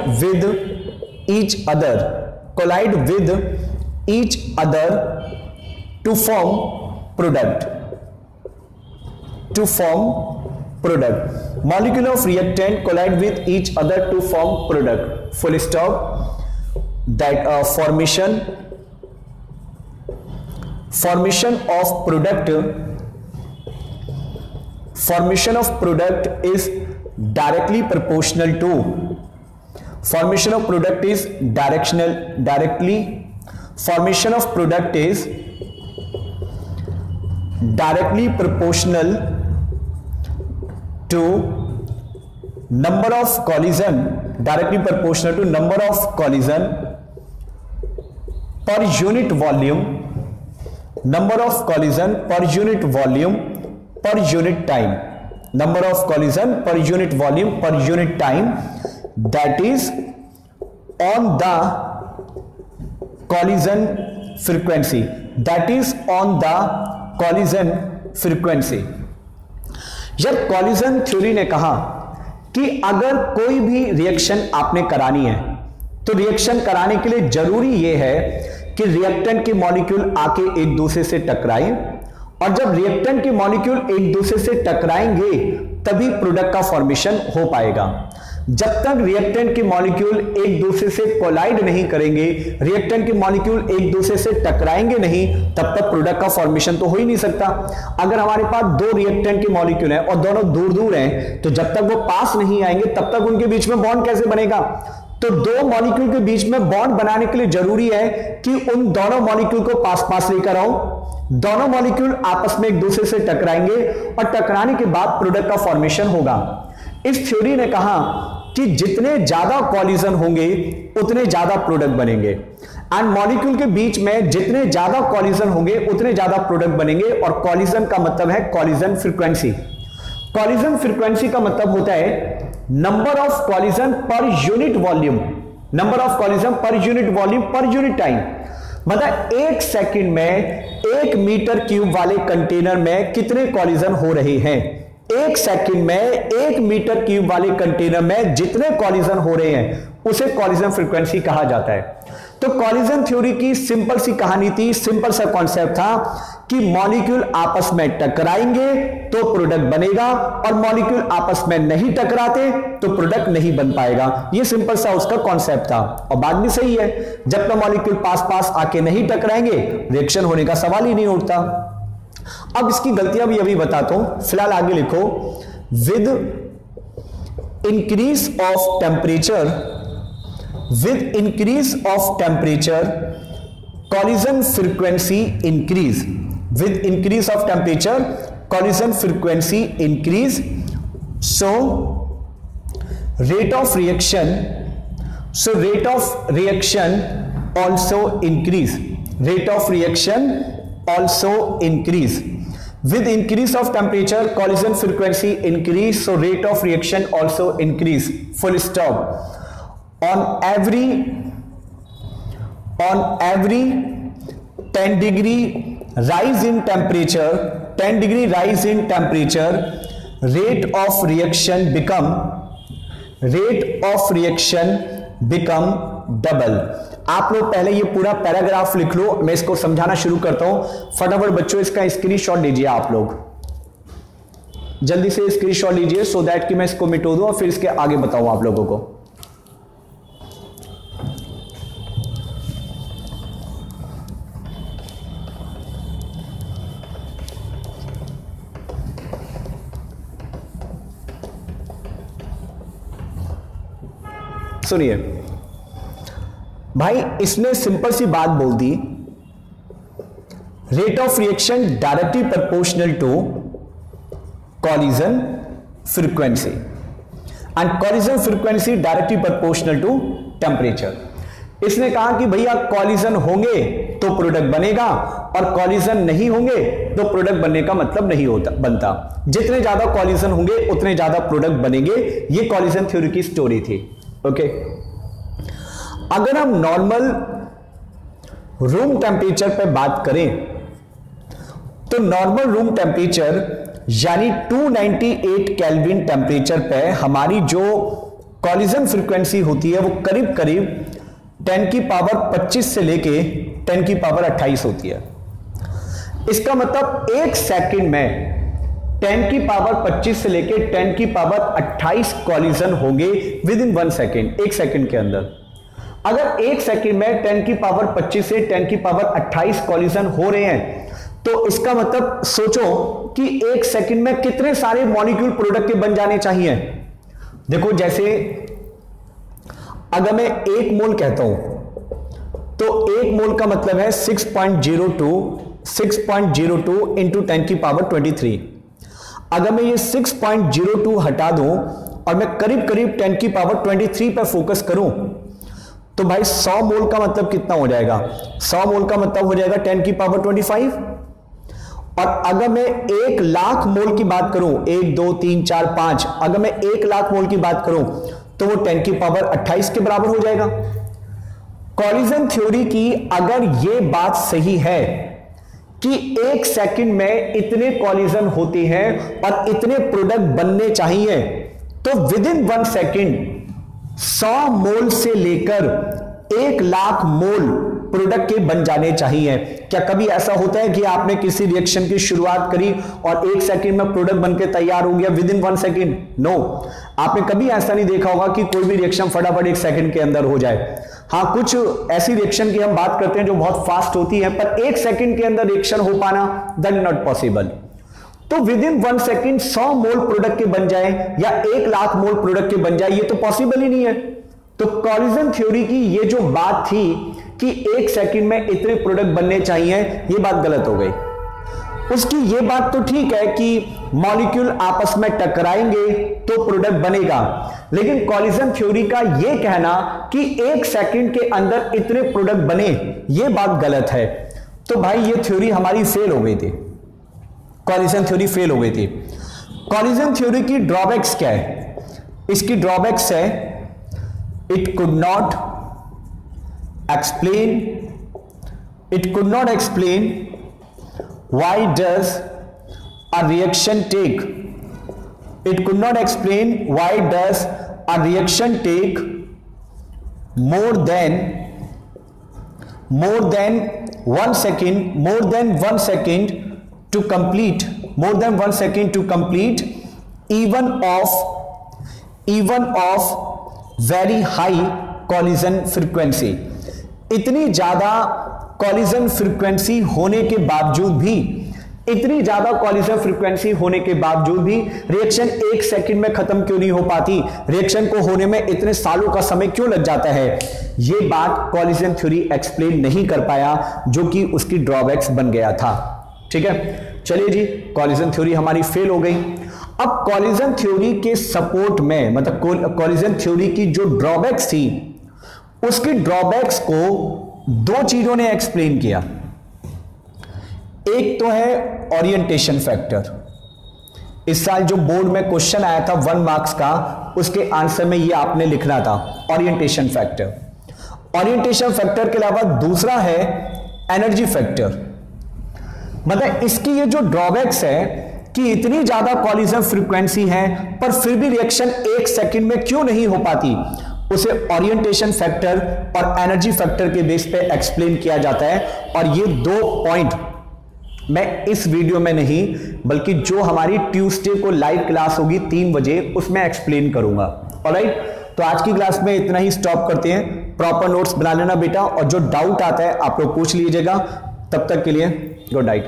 with each other to form product. Molecule of reactant collide with each other to form product. Full stop. That formation of product is directly proportional to formation of product is directly proportional to number of collision per unit volume, number of collision per unit volume per unit time, number of collision per unit volume per unit time, that is on the collision frequency, जब collision theory ने कहा कि अगर कोई भी reaction आपने करानी है तो रिएक्शन कराने के लिए जरूरी यह है कि रिएक्टेंट के मॉलिक्यूल आके एक दूसरे से टकराएं, और जब रिएक्टेंट के मॉलिक्यूल एक दूसरे से टकराएंगे तभी प्रोडक्ट का फॉर्मेशन हो पाएगा। जब तक रिएक्टेंट के मॉलिक्यूल एक दूसरे से कोलाइड नहीं करेंगे, रिएक्टेंट के मॉलिक्यूल एक दूसरे से टकराएंगे नहीं, तब तक प्रोडक्ट का फॉर्मेशन तो हो ही नहीं सकता। अगर हमारे पास दो रिएक्टेंट के मॉलिक्यूल हैं और दोनों दूर दूर हैं, तो जब तक वो पास नहीं आएंगे तब तक उनके बीच में बॉन्ड कैसे बनेगा? तो दो मॉलिक्यूल के बीच में बॉन्ड बनाने के लिए जरूरी है कि उन दोनों मॉलिक्यूल को पास पास लेकर आओ, दोनों मॉलिक्यूल आपस में एक दूसरे से टकराएंगे और टकराने के बाद प्रोडक्ट का फॉर्मेशन होगा। इस थ्योरी ने कहा कि जितने ज्यादा कॉलिजन होंगे उतने ज्यादा प्रोडक्ट बनेंगे, एंड मॉलिक्यूल के बीच में जितने ज्यादा कॉलिजन होंगे उतने ज्यादा प्रोडक्ट बनेंगे। और कॉलिजन का मतलब है कॉलिजन फ्रीक्वेंसी। कॉलिजन फ्रीक्वेंसी का मतलब होता है number of collision per unit volume, per unit time. मतलब एक सेकंड में 1 मीटर क्यूब वाले कंटेनर में कितने कॉलिजन हो रहे हैं। एक सेकंड में 1 मीटर क्यूब वाले कंटेनर में जितने कॉलिजन हो रहे हैं उसे कॉलिजन फ्रीक्वेंसी कहा जाता है। तो कॉलिजन थ्योरी की सिंपल सी कहानी थी, सिंपल सा कॉन्सेप्ट था कि मॉलिक्यूल आपस में टकराएंगे तो प्रोडक्ट बनेगा, और मॉलिक्यूल आपस में नहीं टकराते तो प्रोडक्ट नहीं बन पाएगा। ये सिंपल सा उसका कॉन्सेप्ट था, और बात भी सही है। जब तक मॉलिक्यूल पास पास आके नहीं टकराएंगे रिएक्शन होने का सवाल ही नहीं उठता। अब इसकी गलतियां भी अभी बताता हूं, फिलहाल आगे लिखो। With increase of temperature collision frequency increase. With increase of temperature collision frequency increase, so rate of reaction also increase. With increase of temperature collision frequency increase, so rate of reaction also increase. Full stop. On every 10 degree rise in temperature, rate of reaction become double. आप लोग पहले ये पूरा paragraph लिख लो, मैं इसको समझाना शुरू करता हूं। फटाफट बच्चों इसका स्क्रीनशॉट लीजिए, आप लोग जल्दी से स्क्रीनशॉट लीजिए, सो दैट कि मैं इसको मिटो दूं और फिर इसके आगे बताऊं आप लोगों को। सुनिए भाई, इसने सिंपल सी बात बोल दी, rate of reaction directly proportional to collision frequency, and collision frequency directly proportional to temperature. इसने कहा कि भैया कॉलिजन होंगे तो प्रोडक्ट बनेगा और कॉलिजन नहीं होंगे तो प्रोडक्ट बनने का मतलब नहीं होता बनता। जितने ज्यादा कॉलिजन होंगे उतने ज्यादा प्रोडक्ट बनेंगे। ये कॉलिजन थ्योरी की स्टोरी थी। ओके, अगर हम नॉर्मल रूम टेम्परेचर पे बात करें तो नॉर्मल रूम टेम्परेचर यानी 298 केल्विन टेम्परेचर पे हमारी जो कॉलिजन फ्रीक्वेंसी होती है वो करीब करीब 10 की पावर 25 से लेके 10 की पावर 28 होती है। इसका मतलब एक सेकंड में 10 की पावर 25 से लेके 10 की पावर 28 कॉलिजन होंगे विद इन 1 सेकेंड, एक सेकंड के अंदर। अगर एक सेकंड में 10 की पावर 25 से 10 की पावर 28 कॉलिजन हो रहे हैं तो इसका मतलब सोचो कि एक सेकंड में कितने सारे मॉलिक्यूल प्रोडक्ट के बन जाने चाहिए। देखो, जैसे अगर मैं 1 मोल कहता हूं तो 1 मोल का मतलब है 6.02 इंटू 10 की पावर 23। अगर मैं ये 6.02 हटा दूं और मैं करीब करीब 10 की पावर 23 पर फोकस करूं तो भाई 100 मोल का मतलब कितना हो जाएगा? 100 मोल का मतलब हो जाएगा 10 की पावर 25। और अगर मैं 1 लाख मोल की बात करूं, 1 2 3 4 5, अगर मैं 1 लाख मोल की बात करूं तो वो 10 की पावर 28 के बराबर हो जाएगा। कॉलिजन थ्योरी की अगर ये बात सही है कि एक सेकंड में इतने कॉलिजन होते हैं और इतने प्रोडक्ट बनने चाहिए तो विद इन 1 सेकंड 100 मोल से लेकर 1 लाख मोल प्रोडक्ट के बन जाने चाहिए। क्या कभी ऐसा होता है कि आपने किसी रिएक्शन की शुरुआत करी और 1 सेकंड में प्रोडक्ट बनकर तैयार हो गया विद इन 1 सेकंड? नो, आपने कभी ऐसा नहीं देखा होगा कि कोई भी रिएक्शन फटाफट 1 सेकंड के अंदर हो जाए। हाँ, कुछ ऐसी रिएक्शन की हम बात करते हैं जो बहुत फास्ट होती है, पर 1 सेकंड के अंदर रिएक्शन हो पाना दैट इज नॉट पॉसिबल। तो with in 1 second 100 mole product के बन जाए या 1 लाख मोल प्रोडक्ट के बन जाए, ये तो पॉसिबल ही नहीं है। तो कॉलिजन थ्योरी की ये जो बात थी कि 1 सेकंड में इतने प्रोडक्ट बनने चाहिए, ये बात गलत हो गई। उसकी ये बात तो ठीक है कि मॉलिक्यूल आपस में टकराएंगे तो प्रोडक्ट बनेगा, लेकिन कॉलिजन थ्योरी का ये कहना कि 1 सेकंड के अंदर इतने प्रोडक्ट बने, ये बात गलत है। तो भाई ये थ्योरी हमारी फेल हो गई थी, कॉलिजन थ्योरी फेल हो गई थी। कॉलिजन थ्योरी की ड्रॉबैक्स क्या है? इसकी ड्रॉबैक्स है it could not explain why does a reaction take more than 1 second to complete even of very high collision frequency। इतनी ज्यादा कॉलिजन फ्रीक्वेंसी होने के बावजूद भी रिएक्शन 1 सेकंड में खत्म क्यों नहीं हो पाती? रिएक्शन को होने में इतने सालों का समय क्यों लग जाता है? यह बात कॉलिजन थ्योरी एक्सप्लेन नहीं कर पाया, जो कि उसकी ड्रॉबैक्स बन गया था। ठीक है, चलिए जी, कॉलिजन थ्योरी हमारी फेल हो गई। अब कॉलिजन थ्योरी के सपोर्ट में, मतलब कॉलिजन थ्योरी की जो ड्रॉबैक्स थी, उसकी ड्रॉबैक्स को 2 चीजों ने एक्सप्लेन किया। एक तो है ओरिएंटेशन फैक्टर। इस साल जो बोर्ड में क्वेश्चन आया था 1 मार्क्स का, उसके आंसर में ये आपने लिखना था, ओरिएंटेशन फैक्टर। ओरिएंटेशन फैक्टर के अलावा दूसरा है एनर्जी फैक्टर। मतलब इसकी ये जो ड्रॉबैक्स है कि इतनी ज्यादा कॉलिजन फ्रीक्वेंसी है पर फिर भी रिएक्शन 1 सेकंड में क्यों नहीं हो पाती, उसे ओरिएंटेशन फैक्टर और एनर्जी फैक्टर के बेस पे एक्सप्लेन किया जाता है। और ये 2 पॉइंट मैं इस वीडियो में नहीं, बल्कि जो हमारी ट्यूसडे को लाइव क्लास होगी 3 बजे, उसमें एक्सप्लेन करूंगा। ऑलराइट, तो आज की क्लास में इतना ही स्टॉप करते हैं। प्रॉपर नोट्स बना लेना बेटा, और जो डाउट आता है आप लोग पूछ लीजिएगा। तब तक के लिए गुड नाइट।